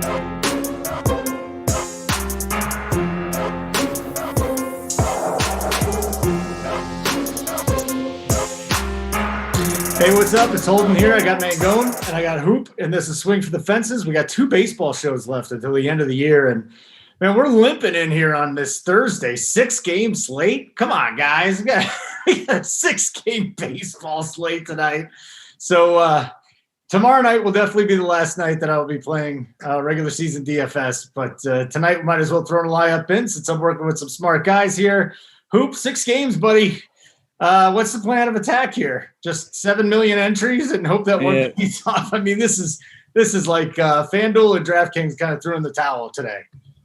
Hey, what's up? It's Holden here. I got Mangone and I got Hoop, and this is Swing for the Fences. We got 2 baseball shows left until the end of the year, and man, we're limping in here on this Thursday. 6-game slate. Come on, guys. We got a 6-game baseball slate tonight. So tomorrow night will definitely be the last night that I will be playing regular season DFS. But tonight we might as well throw a lineup in since I'm working with some smart guys here. Hoop, 6 games, buddy. What's the plan of attack here? Just 7 million entries and hope that one keeps off. I mean, this is like FanDuel and Draftkings kind of threw in the towel today.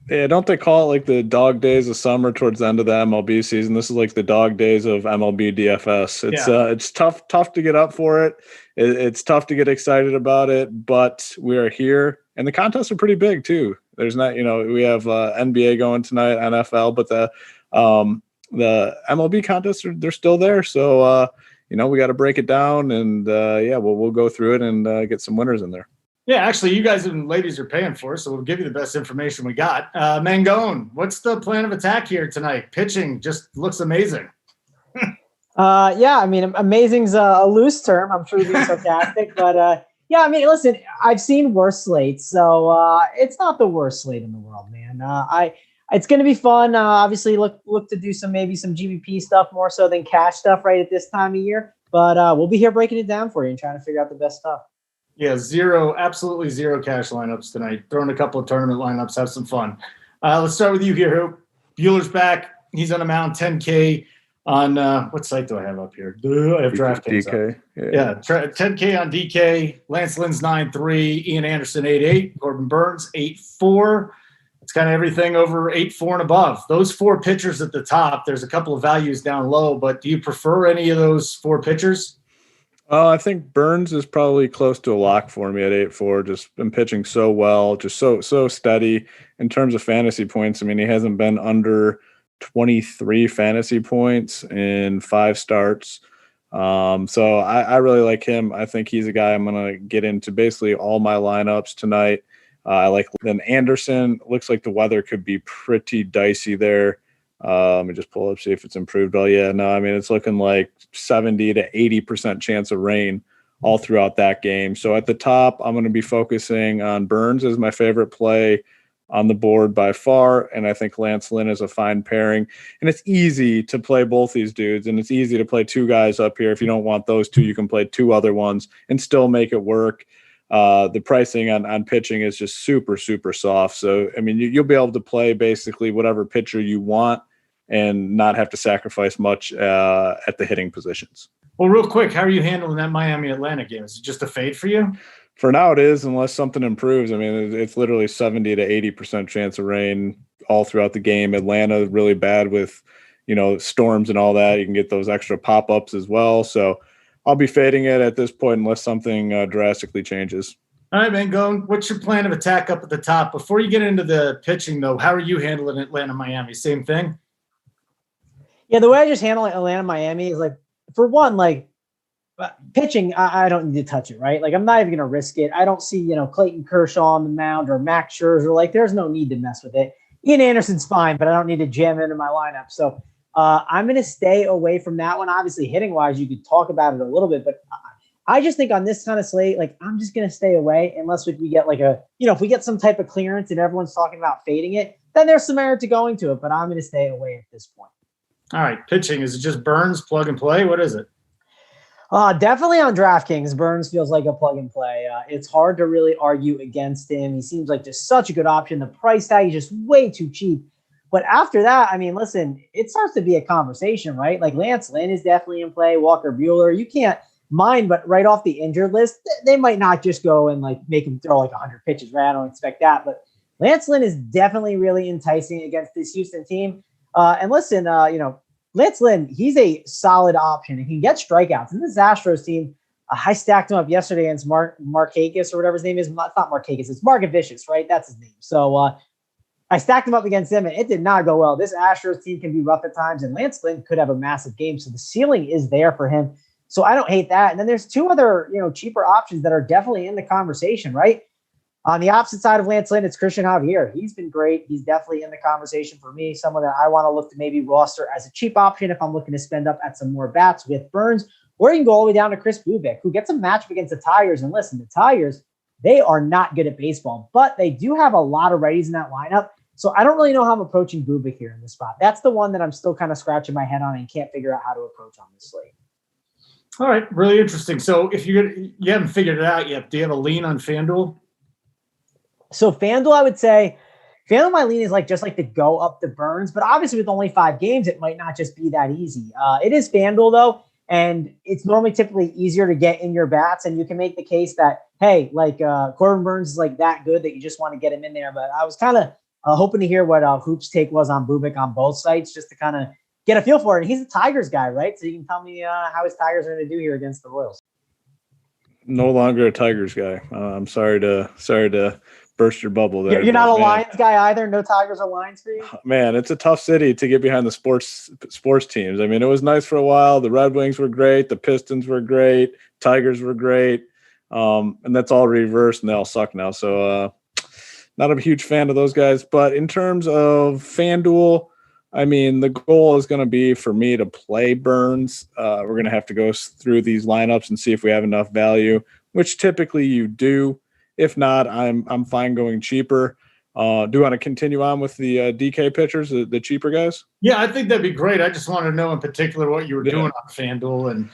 Yeah, don't they call it like the dog days of summer towards the end of the MLB season? This is like the dog days of MLB DFS. It's tough to get up for it. It's tough to get excited about it, but we are here, and the contests are pretty big too. There's not, we have NBA going tonight, NFL, but the MLB contests they're still there. So we got to break it down, and we'll go through it and get some winners in there. Yeah, actually, you guys and ladies are paying for it, so we'll give you the best information we got. Mangone, what's the plan of attack here tonight? Pitching just looks amazing. I mean, amazing's a loose term. I'm sure being sarcastic, but listen, I've seen worse slates, so it's not the worst slate in the world, man. It's going to be fun. Obviously, look to do maybe some GBP stuff more so than cash stuff right at this time of year. But we'll be here breaking it down for you and trying to figure out the best stuff. Yeah, absolutely zero cash lineups tonight. Throwing a couple of tournament lineups, have some fun. Let's start with you here, Hoop. Bueller's back. He's on a mound, 10K on what site do I have up here? I have Draftkings. DK. Yeah, 10K on DK. Lance Lynn's 9.3. Ian Anderson 8.8. Corbin Burns 8.4. It's kind of everything over 8.4 and above. Those 4 pitchers at the top, there's a couple of values down low, but do you prefer any of those 4 pitchers? I think Burns is probably close to a lock for me at 8.4. Just been pitching so well, just so steady in terms of fantasy points. I mean, he hasn't been under 23 fantasy points in 5 starts. So I really like him. I think he's a guy I'm going to get into basically all my lineups tonight. I like then Anderson. Looks like the weather could be pretty dicey there. Let me just pull up, see if it's improved. Oh, yeah. No, I mean, it's looking like 70 to 80% chance of rain all throughout that game. So at the top, I'm going to be focusing on Burns as my favorite play on the board by far. And I think Lance Lynn is a fine pairing. And it's easy to play both these dudes. And it's easy to play 2 guys up here. If you don't want those 2, you can play 2 other ones and still make it work. The pricing on pitching is just super, super soft. So, I mean, you'll be able to play basically whatever pitcher you want and not have to sacrifice much at the hitting positions. Well, real quick, how are you handling that Miami-Atlanta game? Is it just a fade for you? For now, it is, unless something improves. I mean, it's literally 70 to 80% chance of rain all throughout the game. Atlanta is really bad with, storms and all that. You can get those extra pop-ups as well. So I'll be fading it at this point unless something drastically changes. All right, Mangone, what's your plan of attack up at the top? Before you get into the pitching, though, how are you handling Atlanta-Miami? Same thing? Yeah, the way I just handle Atlanta-Miami is for one, pitching, I don't need to touch it, right? I'm not even going to risk it. I don't see, Clayton Kershaw on the mound or Max Scherzer. There's no need to mess with it. Ian Anderson's fine, but I don't need to jam into my lineup. So I'm going to stay away from that one. Obviously, hitting-wise, you could talk about it a little bit, but I just think on this kind of slate, I'm just going to stay away unless we get if we get some type of clearance and everyone's talking about fading it, then there's some merit to going to it, but I'm going to stay away at this point. All right, pitching, is it just Burns, plug and play? What is it? Definitely on DraftKings, Burns feels like a plug and play. It's hard to really argue against him. He seems like just such a good option. The price tag is just way too cheap. But after that, I mean, listen, it starts to be a conversation, right? Lance Lynn is definitely in play. Walker Buehler, you can't mind, but right off the injured list, they might not just go and make him throw 100 pitches, right? I don't expect that. But Lance Lynn is definitely really enticing against this Houston team. And listen, Lance Lynn, he's a solid option and he can get strikeouts. And this Astros team, I stacked him up yesterday against Markakis or whatever his name is. It's not Markakis, it's Market Vicious, right? That's his name. So I stacked him up against him and it did not go well. This Astros team can be rough at times and Lance Lynn could have a massive game. So the ceiling is there for him. So I don't hate that. And then there's two other, cheaper options that are definitely in the conversation, right? On the opposite side of Lance Lynn, it's Christian Javier. He's been great. He's definitely in the conversation for me. Someone that I want to look to maybe roster as a cheap option if I'm looking to spend up at some more bats with Burns. Or you can go all the way down to Chris Bubic, who gets a matchup against the Tigers. And listen, the Tigers, they are not good at baseball, but they do have a lot of righties in that lineup. So I don't really know how I'm approaching Bubic here in this spot. That's the one that I'm still kind of scratching my head on and can't figure out how to approach on this slate. All right, really interesting. So if you haven't figured it out yet, do you have a lean on FanDuel? So FanDuel, I would say, FanDuel my lean is just to go up the Burns, but obviously with only 5 games, it might not just be that easy. It is FanDuel though, and it's normally typically easier to get in your bats, and you can make the case that, hey, Corbin Burns is that good that you just want to get him in there. But I was kind of hoping to hear what Hoop's take was on Bubic on both sites, just to kind of get a feel for it. And he's a Tigers guy, right? So you can tell me how his Tigers are going to do here against the Royals. No longer a Tigers guy. I'm sorry to burst your bubble there. You're not a Lions guy either? No Tigers or Lions for you? Man, it's a tough city to get behind the sports teams. I mean, it was nice for a while. The Red Wings were great. The Pistons were great. Tigers were great. And that's all reversed, and they all suck now. So not a huge fan of those guys. But in terms of FanDuel, I mean, the goal is going to be for me to play Burns. We're going to have to go through these lineups and see if we have enough value, which typically you do. If not, I'm fine going cheaper. Do you want to continue on with the DK pitchers, the cheaper guys? Yeah, I think that'd be great. I just want to know in particular what you were doing on FanDuel, and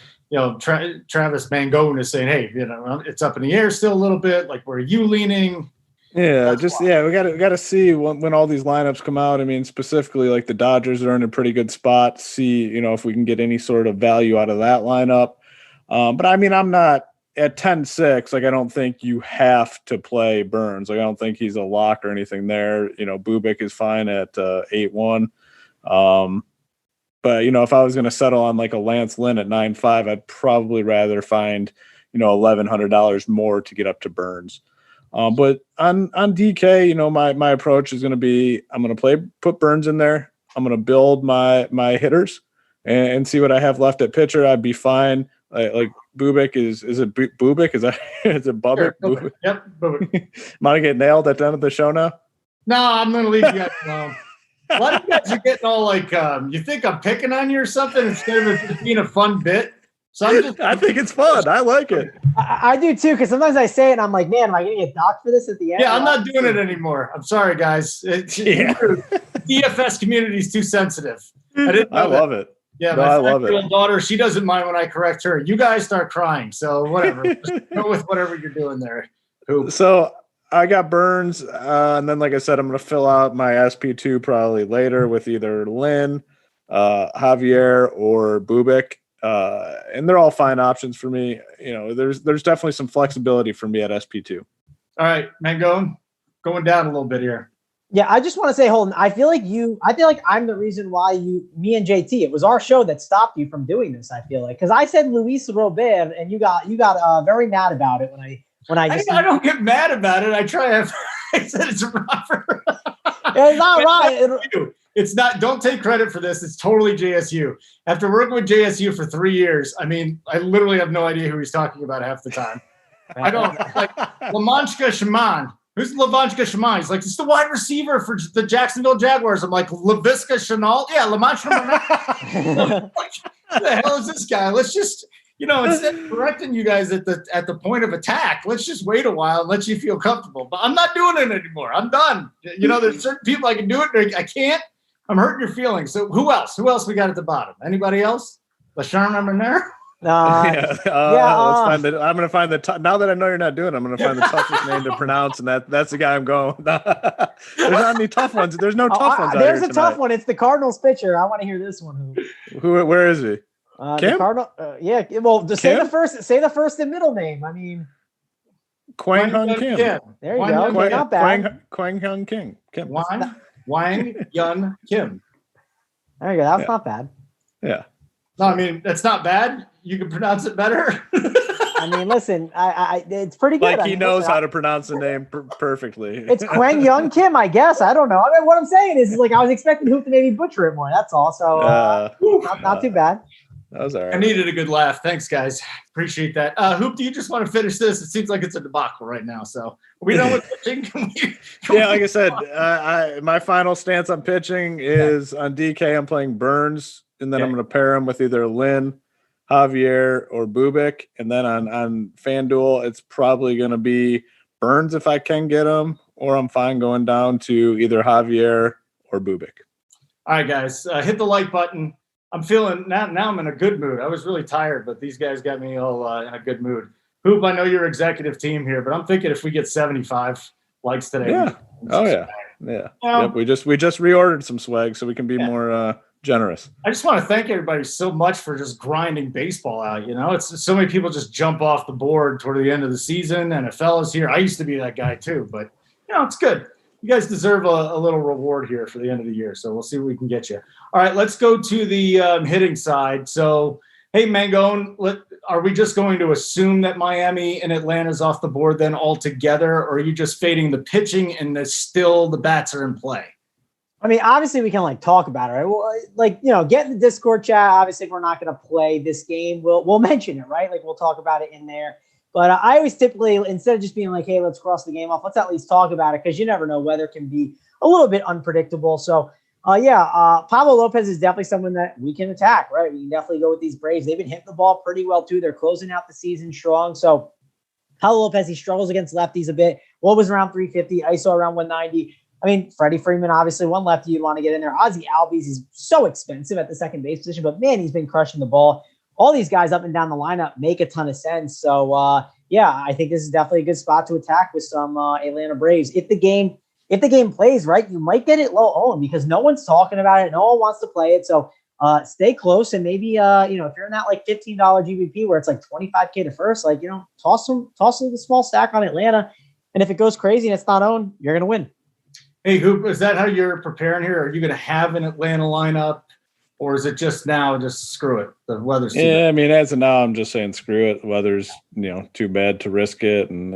Travis Mangone is saying, hey, it's up in the air still a little bit. Where are you leaning? Yeah, we got to see when all these lineups come out. I mean, specifically the Dodgers are in a pretty good spot. See, if we can get any sort of value out of that lineup. But I mean, I'm not. At 10-6, I don't think you have to play Burns. I don't think he's a lock or anything there. Bubic is fine at 8-1. But, if I was going to settle on a Lance Lynn at 9-5, I'd probably rather find, $1,100 more to get up to Burns. But on DK, my approach is going to be, I'm going to put Burns in there. I'm going to build my hitters and see what I have left at pitcher. I'd be fine. Bubic is it Bubic? Is it Bubic? Sure. Bubic? Yep, Bubic. Am I gonna get nailed at the end of the show now? No, I'm gonna leave you guys alone. A lot of you guys are getting all you think I'm picking on you or something instead of it just being a fun bit. So I think it's fun. I like it. I do too, because sometimes I say it and I'm like, man, am I gonna get docked for this at the end? Yeah, I'm not doing it anymore. I'm sorry, guys. The DFS community is too sensitive. I love it. Yeah, no, I love it. Daughter, she doesn't mind when I correct her. You guys start crying, so whatever. Just go with whatever you're doing there. So I got Burns, and then, like I said, I'm going to fill out my SP2 probably later with either Lynn, Javier, or Bubic, and they're all fine options for me. There's definitely some flexibility for me at SP2. All right, Mangone, going down a little bit here. Yeah, I just want to say, Holden, I feel like I'm the reason why me and JT, it was our show that stopped you from doing this. I feel like, because I said Luis Robert and you got very mad about it I don't get mad about it. I said it's Robert. It's not right. It's not. Don't take credit for this. It's totally JSU. After working with JSU for 3 years, I mean, I literally have no idea who he's talking about half the time. I don't Lamanchka Shaman. Who's Lavanchka Shaman? He's it's the wide receiver for the Jacksonville Jaguars. I'm LaVisca Chanel. Yeah, Lamanchka. Who the hell is this guy? Let's just, instead of correcting you guys at the point of attack, let's just wait a while and let you feel comfortable. But I'm not doing it anymore. I'm done. There's certain people I can do it. I can't. I'm hurting your feelings. So who else? Who else we got at the bottom? Anybody else? LaShawn Ramonet? Let's find the. I'm going to find the. Now that I know you're not doing it, I'm going to find the toughest name to pronounce, and that's the guy I'm going. There's not any tough ones. There's no tough ones. There's a tough one. It's the Cardinals pitcher. I want to hear this one. Who? Where is he? Kim? The Cardinal. Yeah. Well, just say the first and middle name. I mean, Kwang Hyun Kim. There you go. Not bad. Kwang Hyun Kim. Wang Yun Kim. There you go. That's not bad. Yeah. No, I mean, that's not bad. You can pronounce it better. I mean, listen, it's pretty good. He knows how to pronounce the name perfectly. It's Kwang Young Kim, I guess. I don't know. I mean, what I'm saying is I was expecting Hoop to maybe butcher it more. That's all. So not too bad. That was all right. I needed a good laugh. Thanks, guys. Appreciate that. Hoop, do you just want to finish this? It seems like it's a debacle right now. So are we done with pitching? Yeah, like I said, my final stance on pitching is on DK. I'm playing Burns, and then I'm going to pair him with either Lynn, Javier, or Bubik. And then on FanDuel, it's probably going to be Burns if I can get him, or I'm fine going down to either Javier or Bubik. All right, guys, hit the like button. I'm feeling now I'm in a good mood. I was really tired, but these guys got me all in a good mood. Hoop, I know you're executive team here, but I'm thinking if we get 75 likes today. Yeah. Oh, yeah. Yeah. Yep. We just reordered some swag so we can be more generous. I just want to thank everybody so much for just grinding baseball out. It's so many people just jump off the board toward the end of the season, and NFL is here. I used to be that guy too, but it's good. You guys deserve a little reward here for the end of the year, so we'll see what we can get you. All right, let's go to the hitting side. So, hey, Mangone, are we just going to assume that Miami and Atlanta's off the board then altogether, or are you just fading the pitching and still the bats are in play? I mean, obviously we can talk about it, right? Well, get in the Discord chat. Obviously, if we're not going to play this game, we'll mention it, right? We'll talk about it in there. But I always typically, instead of just being hey, let's cross the game off, let's at least talk about it because you never know. Weather can be a little bit unpredictable. So, Pablo Lopez is definitely someone that we can attack, right? We can definitely go with these Braves. They've been hitting the ball pretty well, too. They're closing out the season strong. So, Pablo Lopez, he struggles against lefties a bit. What was around 350, ISO around 190. I mean, Freddie Freeman, obviously, one lefty you'd want to get in there. Ozzie Albies, he's so expensive at the second base position, but man, he's been crushing the ball. All these guys up and down the lineup make a ton of sense. So, I think this is definitely a good spot to attack with some Atlanta Braves. If the game plays right, you might get it low owned because no one's talking about it. No one wants to play it. So stay close and maybe, if you're in that $15 GBP where it's $25K to first, toss a small stack on Atlanta. And if it goes crazy and it's not owned, you're going to win. Hey, Hoop, is that how you're preparing here? Are you going to have an Atlanta lineup? Or is it just screw it? The weather's too bad. I mean, as of now, I'm just saying screw it. The weather's, too bad to risk it. And,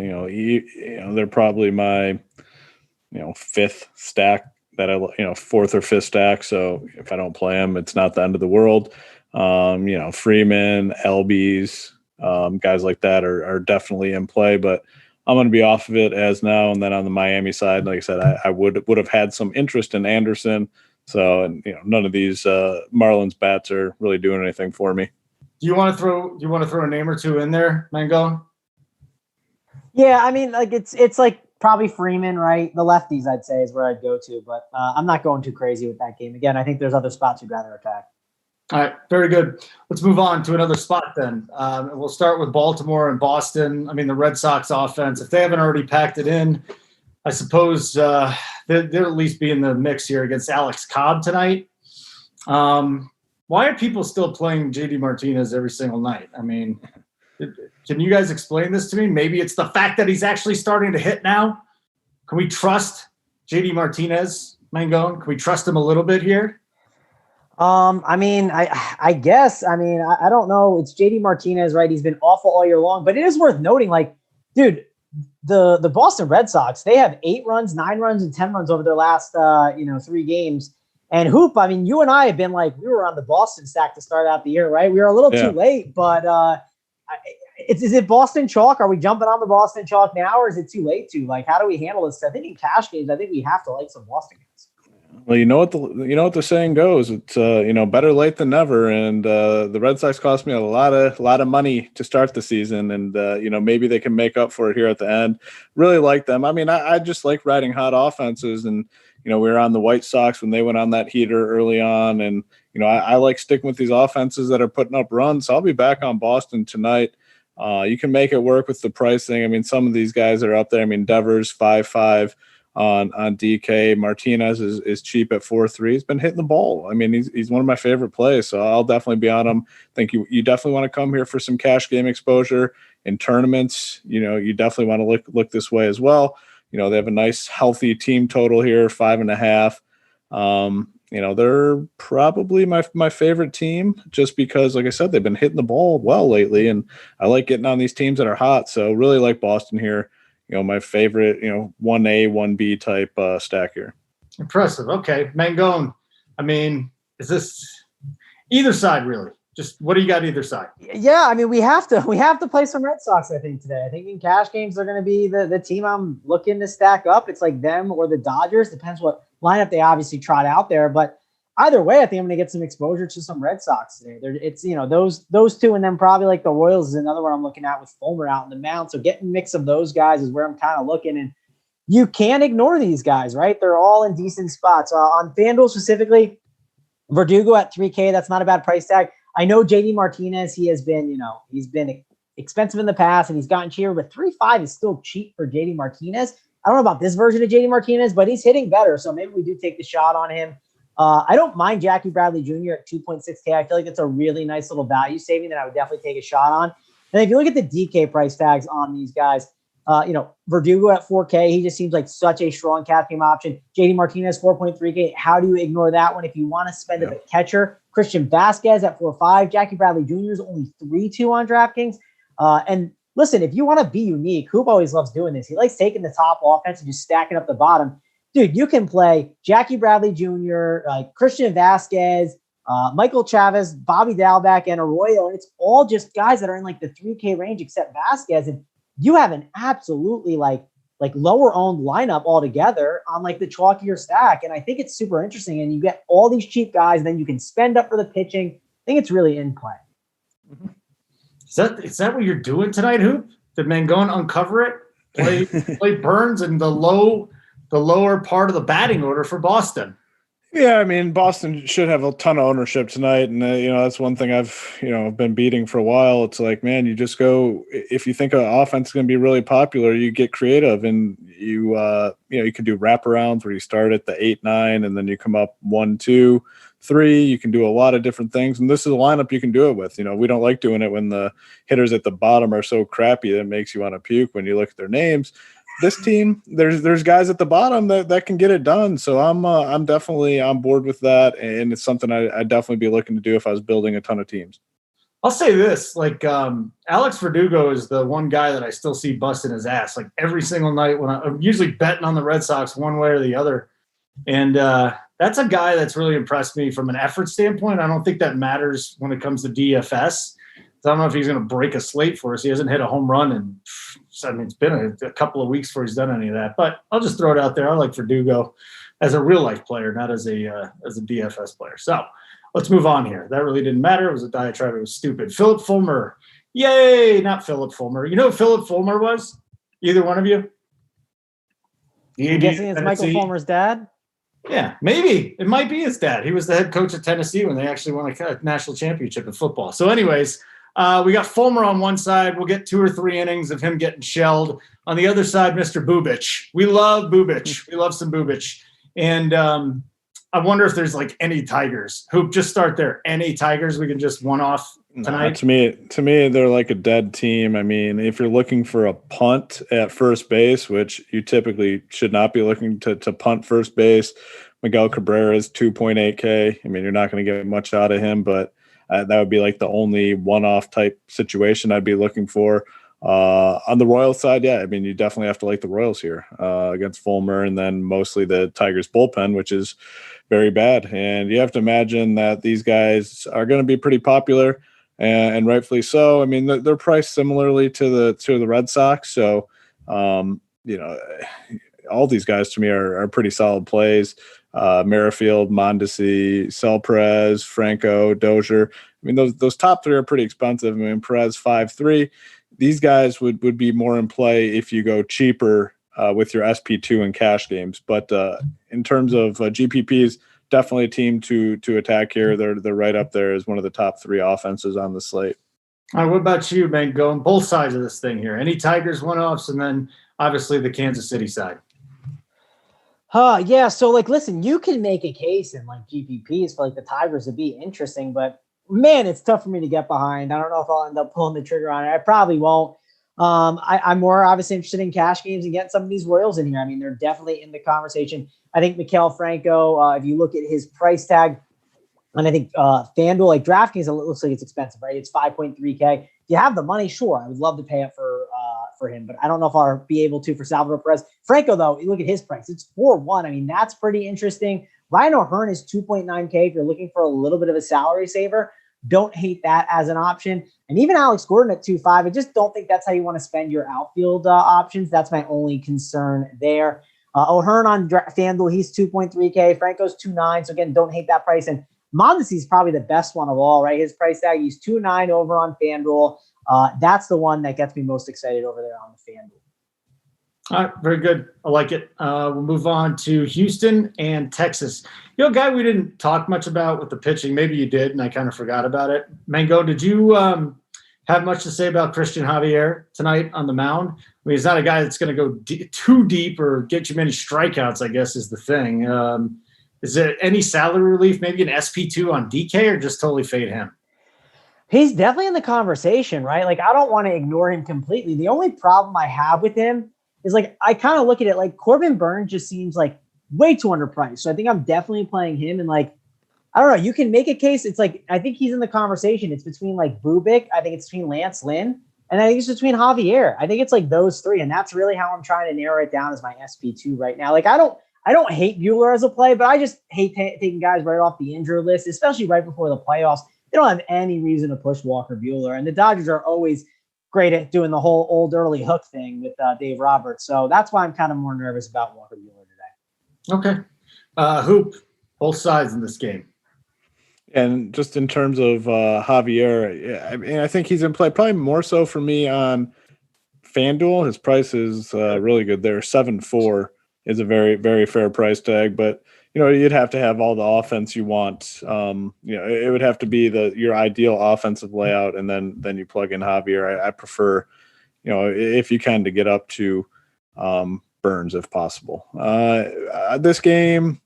they're probably my, fifth stack that fourth or fifth stack. So if I don't play them, it's not the end of the world. Freeman, Lbs, guys like that are definitely in play, but I'm going to be off of it as now. And then on the Miami side, like I said, I would have had some interest in Anderson. So, none of these Marlins bats are really doing anything for me. Do you want to throw a name or two in there, Mangone? Yeah, I mean, it's probably Freeman, right? The lefties, I'd say, is where I'd go to, but I'm not going too crazy with that game. Again, I think there's other spots you'd rather attack. All right, very good. Let's move on to another spot then. We'll start with Baltimore and Boston. I mean, the Red Sox offense, if they haven't already packed it in, I suppose they'll at least be in the mix here against Alex Cobb tonight. Why are people still playing JD Martinez every single night? I mean, can you guys explain this to me? Maybe it's the fact that he's actually starting to hit now. Can we trust JD Martinez, Mangone? Can we trust him a little bit here? I mean, I guess. I mean, I don't know. It's JD Martinez, right? He's been awful all year long, but it is worth noting, dude, the Boston Red Sox, they have 8 runs, 9 runs, and 10 runs over their last 3 games. And Hoop, I mean, you and I have been we were on the Boston stack to start out the year, right? We were a little too late, but is it Boston chalk? Are we jumping on the Boston chalk now, or is it too late to? How do we handle this? I think in cash games, I think we have to like some Boston guys. Well, you know what the saying goes. It's better late than never. And the Red Sox cost me a lot of money to start the season, and maybe they can make up for it here at the end. Really like them. I mean, I just like riding hot offenses, and we were on the White Sox when they went on that heater early on, and I like sticking with these offenses that are putting up runs. So I'll be back on Boston tonight. You can make it work with the pricing. I mean, some of these guys are up there. I mean, Devers 5.5. On DK. Martinez is cheap at 4.3. He's been hitting the ball. I mean, he's one of my favorite plays, so I'll definitely be on him. I think you definitely want to come here for some cash game exposure in tournaments. You definitely want to look this way as well. They have a nice healthy team total here, 5.5. They're probably my favorite team just because, like I said, they've been hitting the ball well lately, and I like getting on these teams that are hot. So really like Boston here. My favorite, 1A, 1B type stack here. Impressive. Okay. Mangone, I mean, is this either side really? Just what do you got either side? Yeah, I mean, we have to play some Red Sox, I think, today. I think in cash games they're going to be the team I'm looking to stack up. It's like them or the Dodgers. Depends what lineup they obviously trot out there. But either way, I think I'm going to get some exposure to some Red Sox today. It's, those two, and then probably like the Royals is another one I'm looking at with Fulmer out in the mound. So getting a mix of those guys is where I'm kind of looking. And you can't ignore these guys, right? They're all in decent spots. On FanDuel specifically, Verdugo at 3K, that's not a bad price tag. I know JD Martinez, he's been expensive in the past and he's gotten cheaper, but 3.5 is still cheap for JD Martinez. I don't know about this version of JD Martinez, but he's hitting better. So maybe we do take the shot on him. I don't mind Jackie Bradley Jr. at 2.6K. I feel like it's a really nice little value saving that I would definitely take a shot on. And if you look at the DK price tags on these guys, Verdugo at 4K, he just seems like such a strong cash game option. JD Martinez, 4.3K. How do you ignore that one if you want to spend a catcher? Christian Vasquez at 4.5. Jackie Bradley Jr. is only 3.2 on DraftKings. And listen, if you want to be unique, Hoop always loves doing this. He likes taking the top offense and just stacking up the bottom. Dude, you can play Jackie Bradley Jr., Christian Vasquez, Michael Chavez, Bobby Dalbec, and Arroyo. And it's all just guys that are in like the 3K range except Vasquez. And you have an absolutely like lower owned lineup altogether on like the chalkier stack. And I think it's super interesting. And you get all these cheap guys, and then you can spend up for the pitching. I think it's really in play. Is that what you're doing tonight, Hoop? Did Mangone uncover it? Play Burns in the lower part of the batting order for Boston. Yeah, I mean, Boston should have a ton of ownership tonight, and that's one thing I've been beating for a while. It's like, man, you just go, if you think an offense is going to be really popular, you get creative, and you can do wraparounds where you start at the 8-9, and then you come up 1-2-3. You can do a lot of different things, and this is a lineup you can do it with. We don't like doing it when the hitters at the bottom are so crappy that it makes you want to puke when you look at their names. This team, there's guys at the bottom that can get it done. So I'm definitely on board with that, and it's something I'd definitely be looking to do if I was building a ton of teams. I'll say this, Alex Verdugo is the one guy that I still see busting his ass like every single night when I'm usually betting on the Red Sox one way or the other. And that's a guy that's really impressed me from an effort standpoint. I don't think that matters when it comes to DFS. I don't know if he's going to break a slate for us. He hasn't hit a home run, and it's been a couple of weeks before he's done any of that. But I'll just throw it out there. I like Verdugo as a real life player, not as a DFS player. So let's move on here. That really didn't matter. It was a diatribe. It was stupid. Philip Fulmer, yay! Not Philip Fulmer. You know who Philip Fulmer was? Either one of you? I'm guessing it's Michael Fulmer's dad. Yeah, maybe it might be his dad. He was the head coach of Tennessee when they actually won a national championship in football. So, anyways. We got Fulmer on one side. We'll get 2 or 3 innings of him getting shelled. On the other side, Mr. Bubich. We love Bubich. We love some Bubich. And I wonder if there's any Tigers. Hoop, just start there. Any Tigers we can just one off tonight? To me, they're like a dead team. I mean, if you're looking for a punt at first base, which you typically should not be looking to punt first base, Miguel Cabrera is 2.8K. I mean, you're not going to get much out of him, but that would be like the only one-off type situation I'd be looking for. On the Royals side, yeah, I mean, you definitely have to like the Royals here against Fulmer, and then mostly the Tigers bullpen, which is very bad. And you have to imagine that these guys are going to be pretty popular, and rightfully so. I mean, they're priced similarly to the Red Sox, so all these guys to me are pretty solid plays. Merrifield, Mondesi, Selperez, Franco, Dozier. I mean, those top 3 are pretty expensive. I mean, Perez 5.3. These guys would be more in play if you go cheaper with your SP2 and cash games. But in terms of GPPs, definitely a team to attack here. They're right up there as one of the top 3 offenses on the slate. All right, what about you, man? Going both sides of this thing here. Any Tigers one-offs, and then obviously the Kansas City side. Yeah. So listen, you can make a case in GPPs for the Tigers to be interesting, but man, it's tough for me to get behind. I don't know if I'll end up pulling the trigger on it. I probably won't. I'm more obviously interested in cash games and getting some of these Royals in here. I mean, they're definitely in the conversation. I think Maikel Franco, if you look at his price tag, and I think FanDuel, DraftKings, it looks like it's expensive, right? It's 5.3K. If you have the money, sure, I would love to pay it for him, but I don't know if I'll be able to for Salvador Perez. Franco, though, you look at his price, it's 4.1. I mean, that's pretty interesting. Ryan O'Hearn is 2.9K if you're looking for a little bit of a salary saver. Don't hate that as an option. And even Alex Gordon at 2.5, I just don't think that's how you want to spend your outfield options. That's my only concern there. O'Hearn on FanDuel, he's 2.3K. Franco's 2.9. So again, don't hate that price. And Mondesi is probably the best one of all, right? His price tag, he's 2.9 over on FanDuel. That's the one that gets me most excited over there on the FanDuel. All right, very good. I like it. We'll move on to Houston and Texas. A guy we didn't talk much about with the pitching. Maybe you did, and I kind of forgot about it. Mango, did you have much to say about Christian Javier tonight on the mound? I mean, he's not a guy that's going to go too deep or get you many strikeouts, I guess is the thing. Is there any salary relief, maybe an SP2 on DK, or just totally fade him? He's definitely in the conversation, right? Like, I don't want to ignore him completely. The only problem I have with him is, like, I kind of look at it like Corbin Burns just seems like way too underpriced. So I think I'm definitely playing him. And, like, I don't know, you can make a case. It's like, I think he's in the conversation. It's between like Bubic. I think it's between Lance Lynn. And I think it's between Javier. I think it's like those three. And that's really how I'm trying to narrow it down as my SP2 right now. Like, I don't hate Buehler as a play, but I just hate taking guys right off the injured list, especially right before the playoffs. They don't have any reason to push Walker Buehler. And the Dodgers are always great at doing the whole old early hook thing with Dave Roberts. So that's why I'm kind of more nervous about Walker Buehler today. Okay. Hoop, both sides in this game. And just in terms of Javier, I mean, I think he's in play probably more so for me on FanDuel. His price is really good there. 7.4 is a very, very fair price tag, but you'd have to have all the offense you want. It would have to be your ideal offensive layout, and then you plug in Javier. I prefer, if you can, to get up to Burns if possible. This game,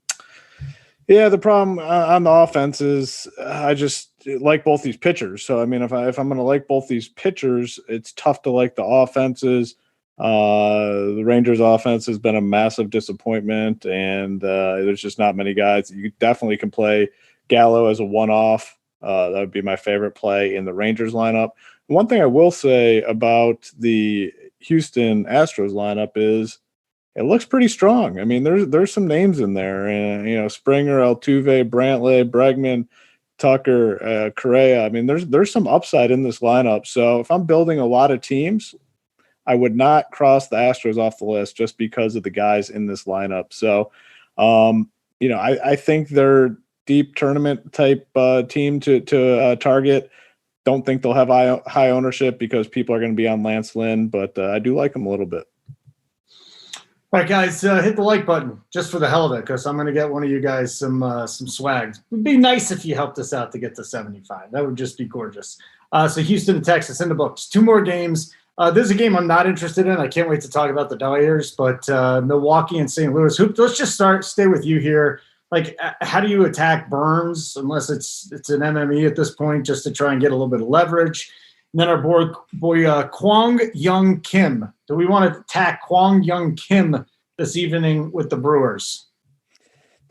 the problem on the offense is I just like both these pitchers. So I mean, if I'm going to like both these pitchers, it's tough to like the offenses. The Rangers offense has been a massive disappointment, and there's just not many guys. You definitely can play Gallo as a one-off. That would be my favorite play in the Rangers lineup. One thing I will say about the Houston Astros lineup is it looks pretty strong. I mean, there's some names in there, and Springer, Altuve, Brantley, Bregman, Tucker, Correa. I mean, there's some upside in this lineup. So if I'm building a lot of teams, I would not cross the Astros off the list just because of the guys in this lineup. So, I think they're deep tournament type team to target. Don't think they'll have high ownership because people are going to be on Lance Lynn, but I do like them a little bit. All right, guys, hit the like button just for the hell of it, because I'm going to get one of you guys some swag. It would be nice if you helped us out to get to 75. That would just be gorgeous. So Houston and Texas in the books. 2 more games. This is a game I'm not interested in. I can't wait to talk about the Dyers, but Milwaukee and St. Louis. Hoop, let's just stay with you here. Like, how do you attack Burns, unless it's an MME at this point, just to try and get a little bit of leverage? And then our boy Kwang Young Kim. Do we want to attack Kwang Young Kim this evening with the Brewers?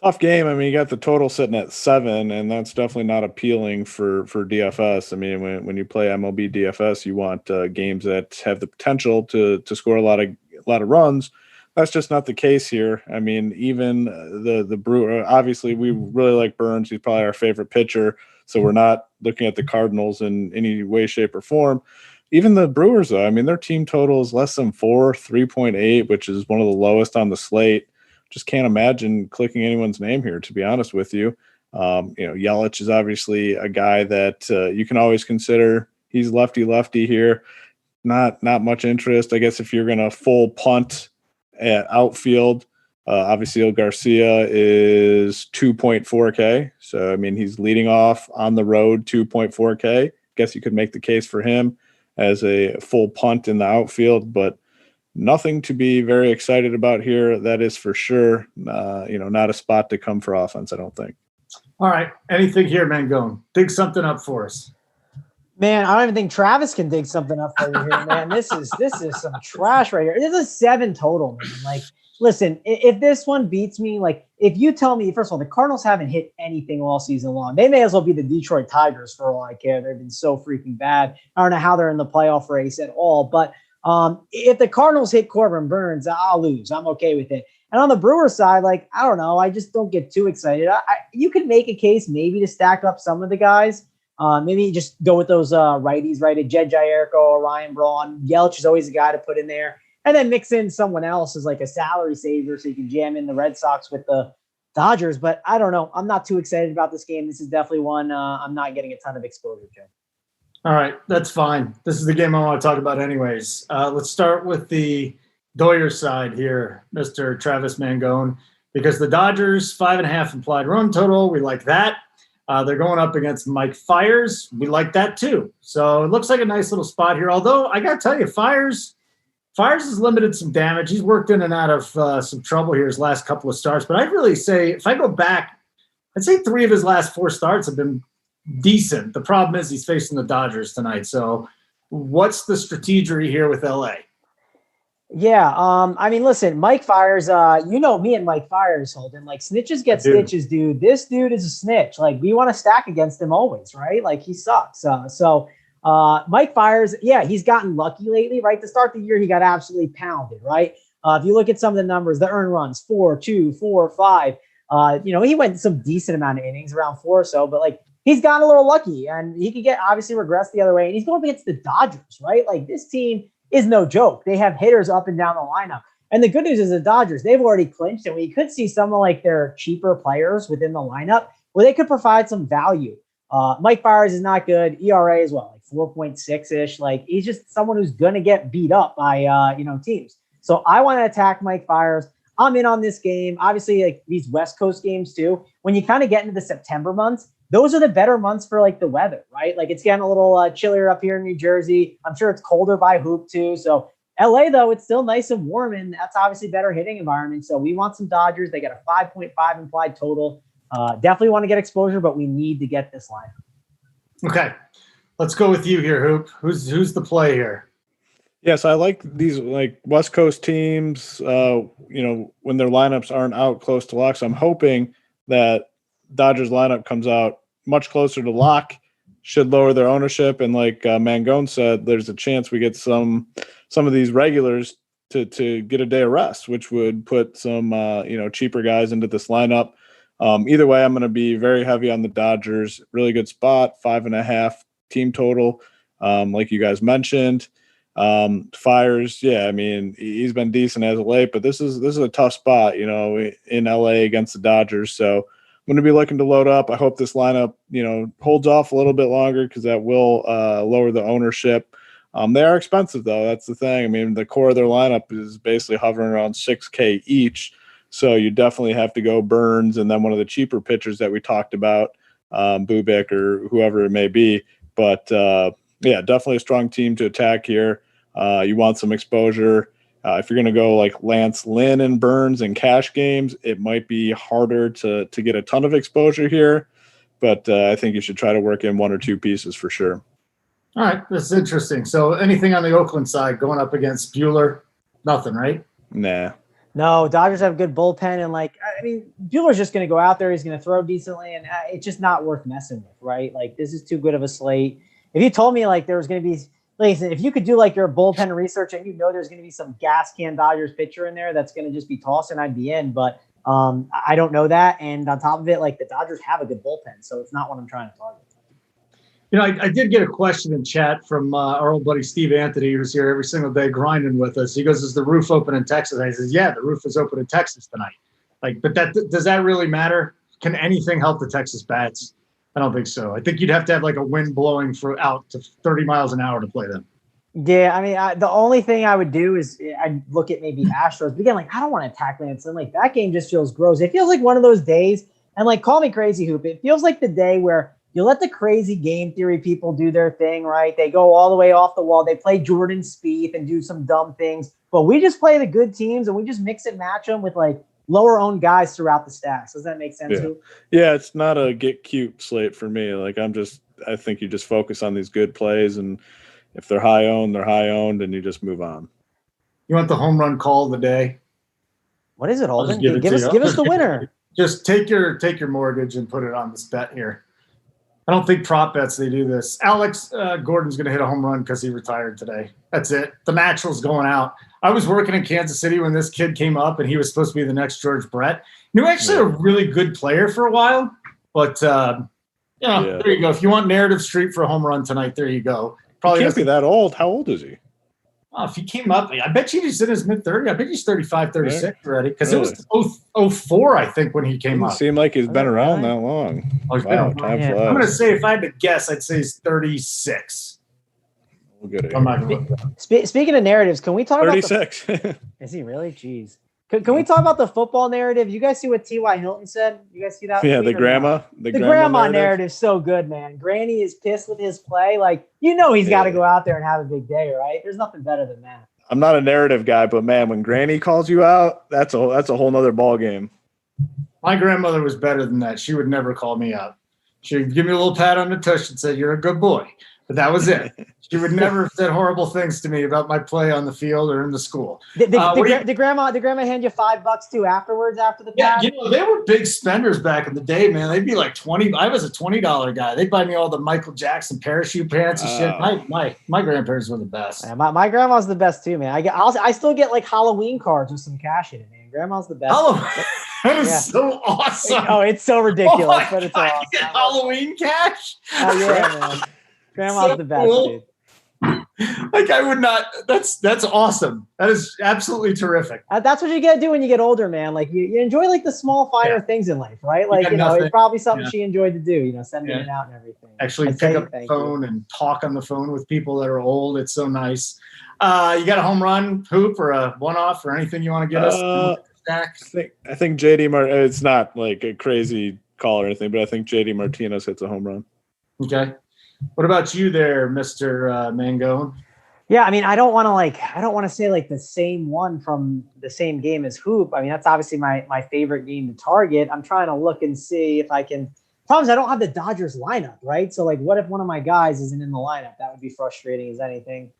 Tough game. I mean, you got the total sitting at 7, and that's definitely not appealing for DFS. I mean, when you play MLB DFS, you want games that have the potential to score a lot of runs. That's just not the case here. I mean, even the Brewer. Obviously, we really like Burns. He's probably our favorite pitcher. So we're not looking at the Cardinals in any way, shape, or form. Even the Brewers, though, I mean, their team total is less than 4, 3.8, which is one of the lowest on the slate. Just can't imagine clicking anyone's name here, to be honest with you. Yelich is obviously a guy that you can always consider. He's lefty here. Not much interest. I guess if you're going to full punt at outfield, obviously Garcia is 2.4K. So, I mean, he's leading off on the road, 2.4K. Guess you could make the case for him as a full punt in the outfield, but nothing to be very excited about here. That is for sure. Not a spot to come for offense, I don't think. All right. Anything here, Mangone? Dig something up for us. Man, I don't even think Travis can dig something up for you here, man. This is some trash right here. This is 7 total, man. Like, listen, if this one beats me, like, if you tell me, first of all, the Cardinals haven't hit anything all season long. They may as well be the Detroit Tigers for all I care. They've been so freaking bad. I don't know how they're in the playoff race at all, but if the Cardinals hit Corbin Burns, I'll lose. I'm okay with it. And on the Brewers side, like, I don't know. I just don't get too excited. You could make a case maybe to stack up some of the guys, Maybe just go with those righties, right? A Jed Jericho or Ryan Braun. Yelich is always a guy to put in there. And then mix in someone else as like a salary saver so you can jam in the Red Sox with the Dodgers. But I don't know. I'm not too excited about this game. This is definitely one I'm not getting a ton of exposure to. All right, that's fine. This is the game I want to talk about anyways. Let's start with the Doyer side here, Mr. Travis Mangone, because the Dodgers, 5.5 implied run total. We like that. They're going up against Mike Fiers. We like that too. So it looks like a nice little spot here. Although I got to tell you, Fiers has limited some damage. He's worked in and out of some trouble here his last couple of starts. But I'd really say, if I go back, I'd say 3 of his last 4 starts have been decent. The problem is he's facing the Dodgers tonight. So what's the strategy here with LA? Yeah, I mean, listen, Mike Fiers, you know me and Mike Fiers, Holden. Like, snitches get stitches, dude. This dude is a snitch. Like, we want to stack against him always, right? Like, he sucks. Mike Fiers, yeah, he's gotten lucky lately, right? To start the year, he got absolutely pounded, right? If you look at some of the numbers, the earned runs, 4, 2, 4, 5. He went some decent amount of innings, around 4 or so, but like, he's gotten a little lucky, and he could get obviously regress the other way. And he's going up against the Dodgers, right? Like, this team is no joke. They have hitters up and down the lineup. And the good news is the Dodgers, they've already clinched, and we could see some of like their cheaper players within the lineup where they could provide some value. Mike Fiers is not good. ERA as well, like 4.6-ish. Like, he's just someone who's going to get beat up by, teams. So I want to attack Mike Fiers. I'm in on this game. Obviously, like these West Coast games too, when you kind of get into the September months, those are the better months for like the weather, right? Like, it's getting a little chillier up here in New Jersey. I'm sure it's colder by hoop too. So LA though, it's still nice and warm, and that's obviously better hitting environment. So we want some Dodgers. They got a 5.5 implied total. Definitely want to get exposure, but we need to get this lineup. Okay, let's go with you here, Hoop. Who's the play here? Yes, I like these like West Coast teams, when their lineups aren't out close to lock. So I'm hoping that Dodgers lineup comes out much closer to lock, should lower their ownership. And like Mangone said, there's a chance we get some of these regulars to get a day of rest, which would put some, cheaper guys into this lineup. Either way, I'm going to be very heavy on the Dodgers. Really good spot, 5.5 team total. Like you guys mentioned. Fiers, yeah, I mean, he's been decent as of late, but this is a tough spot, in LA against the Dodgers. So I'm going to be looking to load up. I hope this lineup, holds off a little bit longer, because that will lower the ownership. They are expensive though. That's the thing. I mean, the core of their lineup is basically hovering around $6K each. So you definitely have to go Burns and then one of the cheaper pitchers that we talked about, Bubic or whoever it may be. But yeah, definitely a strong team to attack here. You want some exposure. If you're going to go like Lance Lynn and Burns in cash games, it might be harder to get a ton of exposure here. But I think you should try to work in 1 or 2 pieces for sure. All right, that's interesting. So anything on the Oakland side going up against Buehler? Nothing, right? Nah. No, Dodgers have a good bullpen, and Buehler's just going to go out there. He's going to throw decently, and it's just not worth messing with, right? Like, this is too good of a slate. If you told me like there was going to be, listen, if you could do like your bullpen research and there's going to be some gas can Dodgers pitcher in there that's going to just be tossing, I'd be in. But I don't know that, and on top of it, like the Dodgers have a good bullpen, so it's not what I'm trying to target. I did get a question in chat from our old buddy Steve Anthony, who's here every single day grinding with us. He goes, "Is the roof open in Texas?" I says, "Yeah, the roof is open in Texas tonight." But does that really matter? Can anything help the Texas bats? I don't think so. I think you'd have to have like a wind blowing out to 30 miles an hour to play them. Yeah, the only thing I would do is I'd look at maybe Astros. But again, like, I don't want to attack Lance Lynn. Like, that game just feels gross. It feels like one of those days, and like, call me crazy, Hoop. It feels like the day where you let the crazy game theory people do their thing, right? They go all the way off the wall. They play Jordan Spieth and do some dumb things. But we just play the good teams, and we just mix and match them with like lower owned guys throughout the stacks. Does that make sense? Yeah, it's not a get cute slate for me. Like, I think you just focus on these good plays, and if they're high owned, and you just move on. You want the home run call of the day? What is it, Holden? Give us the winner. Just take your mortgage and put it on this bet here. I don't think prop bets, they do this. Alex Gordon's going to hit a home run because he retired today. That's it. The natural's going out. I was working in Kansas City when this kid came up, and he was supposed to be the next George Brett. He was actually a really good player for a while, but Yeah. There you go. If you want narrative street for a home run tonight, there you go. Probably can't be that old. How old is he? Oh, if he came up, I bet you he's in his mid-30s. I bet he's 35, 36 already because it was 04, I think, when he came up. Seemed like he's been around that long. Oh, he's been around. Time flies. I'm going to say, if I had to guess, I'd say he's 36. We'll get it. I'm not going to Speaking of narratives, can we talk 36. about Is he really? Jeez. Can we talk about the football narrative? You guys see what T.Y. Hilton said? You guys see that? Yeah, the grandma. The grandma narrative's so good, man. Granny is pissed with his play. Like, he's got to go out there and have a big day, right? There's nothing better than that. I'm not a narrative guy, but man, when Granny calls you out, that's a whole nother ball game. My grandmother was better than that. She would never call me out. She would give me a little pat on the tush and say, "You're a good boy." But that was it. She would never have said horrible things to me about my play on the field or in the school. Did grandma hand you $5 too afterwards after the yeah, pass? They were big spenders back in the day, man. They'd be like 20. I was a $20 guy. They'd buy me all the Michael Jackson parachute pants and shit. My grandparents were the best. Yeah, my grandma's the best too, man. I still get like Halloween cards with some cash in it, man. Grandma's the best. That is so awesome. It's so ridiculous, but it's awesome. You get Halloween cash? Oh yeah, man. Grandma's the best, dude. Like I would not. That's awesome. That is absolutely terrific. That's what you gotta do when you get older, man. Like you enjoy like the small finer things in life, right? Like it's probably something she enjoyed to do. Sending it out and everything. Actually, pick up the phone and talk on the phone with people that are old. It's so nice. You got a home run, hoop, or a one-off, or anything you want to get us? I think JD Martinez. It's not like a crazy call or anything, but I think JD Martinez hits a home run. Okay. What about you there, Mr. Mangone? Yeah, I mean, I don't want to say like the same one from the same game as Hoop. I mean, that's obviously my favorite game to target. I'm trying to look and see if I can. Problem is, I don't have the Dodgers lineup, right? So, like, what if one of my guys isn't in the lineup? That would be frustrating as anything.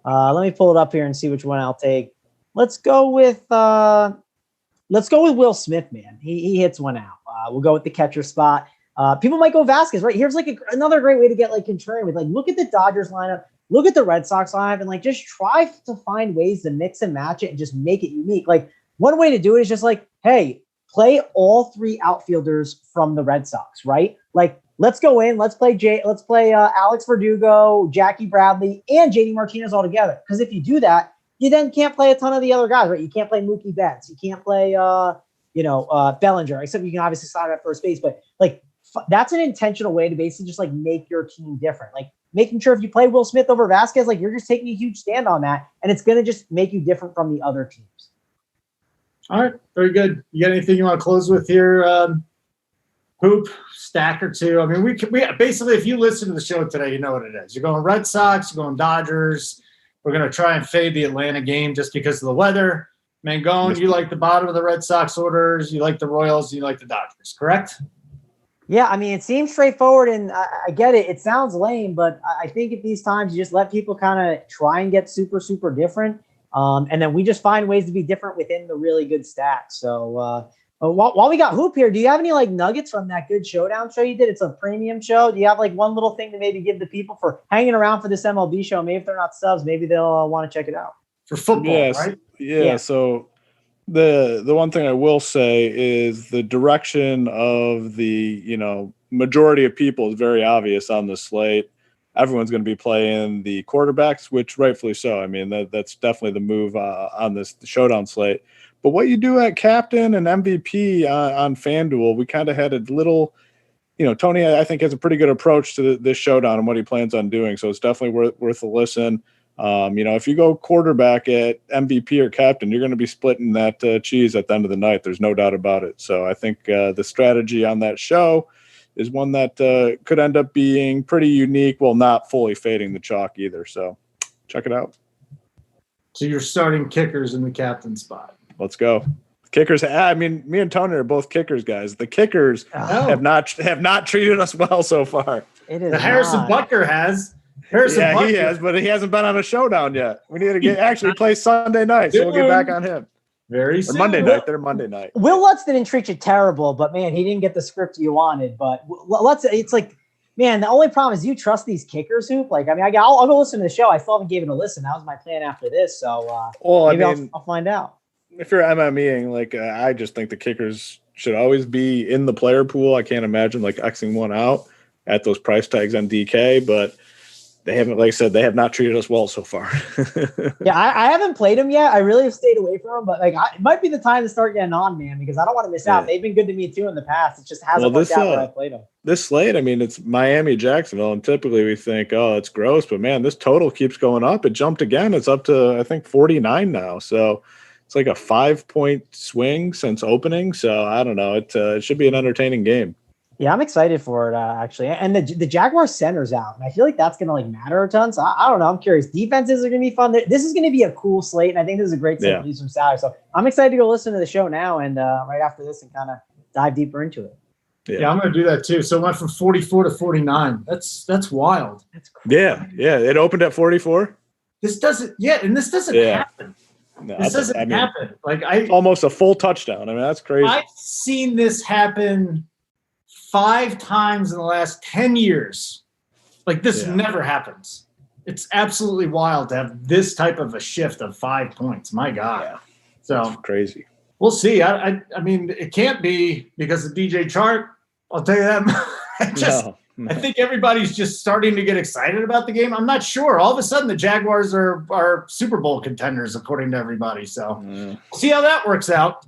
Let me pull it up here and see which one I'll take. Let's go with Will Smith, man. He hits one out. We'll go with the catcher spot. People might go Vasquez, right? Here's like another great way to get like contrarian with, like, look at the Dodgers lineup, look at the Red Sox lineup, and like just try to find ways to mix and match it and just make it unique. Like one way to do it is just like, hey, play all three outfielders from the Red Sox, right? Like let's go in, let's play Alex Verdugo, Jackie Bradley, and JD Martinez all together. Because if you do that, you then can't play a ton of the other guys, right? You can't play Mookie Betts, you can't play Bellinger, except you can obviously slide at first base, but like that's an intentional way to basically just like make your team different. Like making sure if you play Will Smith over Vasquez, like you're just taking a huge stand on that, and it's going to just make you different from the other teams. All right, very good. You got anything you want to close with here? Hoop, stack or two. I mean, we basically, if you listen to the show today, you know what it is. You're going Red Sox, you're going Dodgers. We're going to try and fade the Atlanta game just because of the weather. Mangone, you like the bottom of the Red Sox orders, you like the Royals, you like the Dodgers, correct? Yeah, I mean, it seems straightforward, and I get it. It sounds lame, but I think at these times you just let people kind of try and get super, super different. And then we just find ways to be different within the really good stacks. So while we got Hoop here, do you have any like nuggets from that good Showdown show you did? It's a premium show. Do you have like one little thing to maybe give the people for hanging around for this MLB show? Maybe if they're not subs, maybe they'll want to check it out. For football, right? Yeah, so the one thing I will say is the direction of the, majority of people is very obvious on the slate. Everyone's going to be playing the quarterbacks, which rightfully so. I mean, that's definitely the move on this Showdown slate. But what you do at captain and MVP on FanDuel, we kind of had a little, Tony, I think, has a pretty good approach to this Showdown and what he plans on doing. So it's definitely worth a listen. If you go quarterback at MVP or captain, you're going to be splitting that cheese at the end of the night. There's no doubt about it. So I think the strategy on that show is one that could end up being pretty unique while not fully fading the chalk either. So check it out. So you're starting kickers in the captain spot. Let's go. Kickers. I mean, me and Tony are both kickers guys. The kickers have not treated us well so far. It is. Harrison Butker has. He has, but he hasn't been on a Showdown yet. We need to actually play Sunday night, so we'll get back on him. Very soon. Or Monday night. They're Monday night. Will Lutz didn't treat you terrible, but man, he didn't get the script you wanted. But Lutz, it's like, man, the only problem is you trust these kickers, Hoop. Like, I mean, I'll go listen to the show. I still haven't given it a listen. That was my plan after this. So maybe I'll find out. If you're MMEing, I just think the kickers should always be in the player pool. I can't imagine Xing one out. at those price tags on DK, but they haven't, like I said, they have not treated us well so far. Yeah, I haven't played them yet. I really have stayed away from them, but it might be the time to start getting on, man, because I don't want to miss out. They've been good to me too in the past. It just hasn't worked out where I played them. This slate, I mean, it's Miami, Jacksonville, and typically we think, oh, it's gross, but man, this total keeps going up. It jumped again. It's up to, I think, 49 now. So it's like a 5-point swing since opening. So I don't know. It should be an entertaining game. Yeah, I'm excited for it, actually. And the Jaguars center's out, and I feel like that's going to matter a ton. So I don't know. I'm curious. Defenses are going to be fun. This is going to be a cool slate, and I think this is a great slate to do some salary. So I'm excited to go listen to the show now and right after this and kind of dive deeper into it. Yeah, I'm going to do that too. So it went from 44 to 49. That's wild. That's crazy. Yeah. It opened at 44. This doesn't happen. No, this doesn't happen. Almost a full touchdown. I mean, that's crazy. I've seen this happen 5 times in the last 10 years. This never happens. It's absolutely wild to have this type of a shift of 5 points. My God. Yeah. So that's crazy. We'll see. I mean, it can't be because of DJ Chark. I'll tell you that. I think everybody's just starting to get excited about the game. I'm not sure. All of a sudden, the Jaguars are Super Bowl contenders, according to everybody. So we'll see how that works out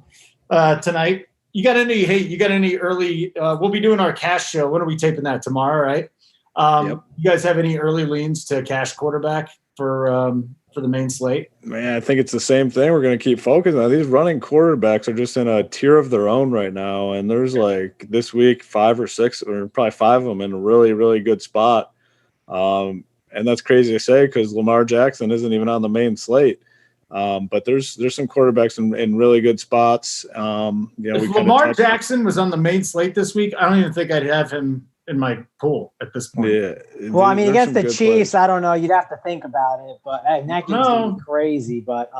tonight. You got any early? We'll be doing our cash show. When are we taping that? Tomorrow, right? Yep. You guys have any early leans to cash quarterback for the main slate? Man, I think it's the same thing. We're going to keep focusing on these running quarterbacks are just in a tier of their own right now. And there's this week, 5 or 6 or probably 5 of them in a really, really good spot. And that's crazy to say because Lamar Jackson isn't even on the main slate. But there's some quarterbacks in really good spots. If Lamar Jackson was on the main slate this week, I don't even think I'd have him in my pool at this point. Yeah. Well, I mean, against the Chiefs, I don't know. You'd have to think about it. But hey, that game's gonna be crazy. But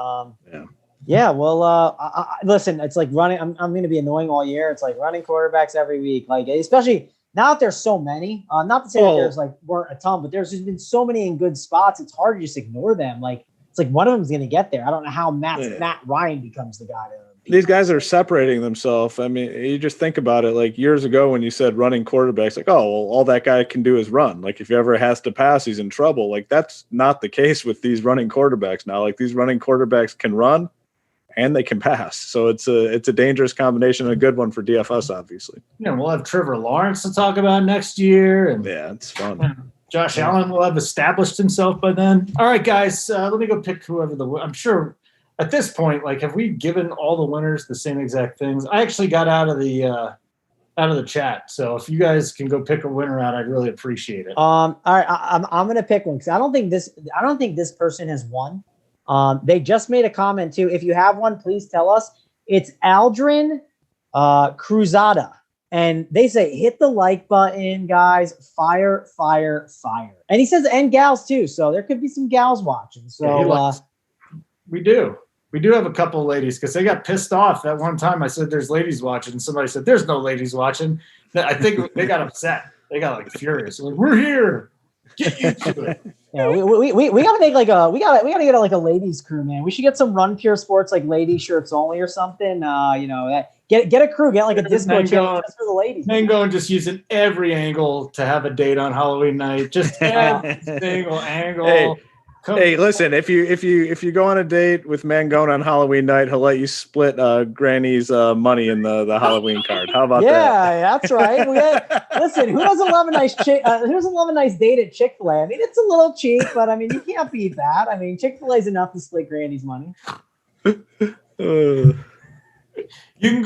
yeah. Well, listen, it's like running. I'm going to be annoying all year. It's like running quarterbacks every week. Especially now that there's so many. Not to say that there's weren't a ton, but there's just been so many in good spots. It's hard to just ignore them. It's like one of them's going to get there. I don't know how Matt Ryan becomes the guy to. These guys are separating themselves. I mean, you just think about it. Years ago when you said running quarterbacks, all that guy can do is run. If he ever has to pass, he's in trouble. That's not the case with these running quarterbacks now. These running quarterbacks can run and they can pass. So it's a dangerous combination, a good one for DFS, obviously. Yeah, we'll have Trevor Lawrence to talk about next year. And yeah, it's fun. Josh Allen will have established himself by then. All right, guys, let me go pick whoever I'm sure – at this point, have we given all the winners the same exact things? I actually got out of the chat, so if you guys can go pick a winner out, I'd really appreciate it. All right, I'm gonna pick one because I don't think this person has won. They just made a comment too. If you have one, please tell us. It's Aldrin Cruzada, and they say hit the like button, guys. Fire, fire, fire. And he says and gals too, so there could be some gals watching. So we do. We do have a couple of ladies because they got pissed off that one time I said there's ladies watching and somebody said there's no ladies watching. I think they got upset. They got furious. We're here. Get used to it. Yeah, we gotta make we gotta get a ladies crew, man. We should get some Run Pure Sports lady shirts only or something. Get a crew, get a Discord channel just for the ladies. Mangone just using every angle to have a date on Halloween night. Just every single angle. Hey, listen, if you go on a date with Mangone on Halloween night, he'll let you split Granny's money in the Halloween card. How about that? Yeah, that's right. Listen, who doesn't love a nice date at Chick-fil-A? I mean, it's a little cheap, but I mean, you can't beat that. I mean, Chick-fil-A is enough to split Granny's money. You can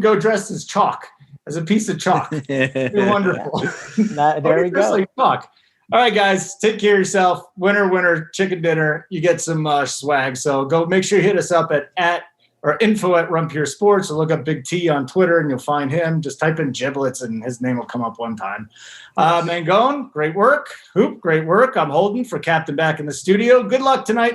go dressed as chalk, as a piece of chalk. You're wonderful. There we go. Chalk. All right, guys, take care of yourself. Winner, chicken dinner. You get some swag. So go make sure you hit us up at info@Run Pure Sports or look up Big T on Twitter and you'll find him. Just type in giblets and his name will come up one time. Mangone, great work. Hoop, great work. I'm Holden for Captain back in the studio. Good luck tonight.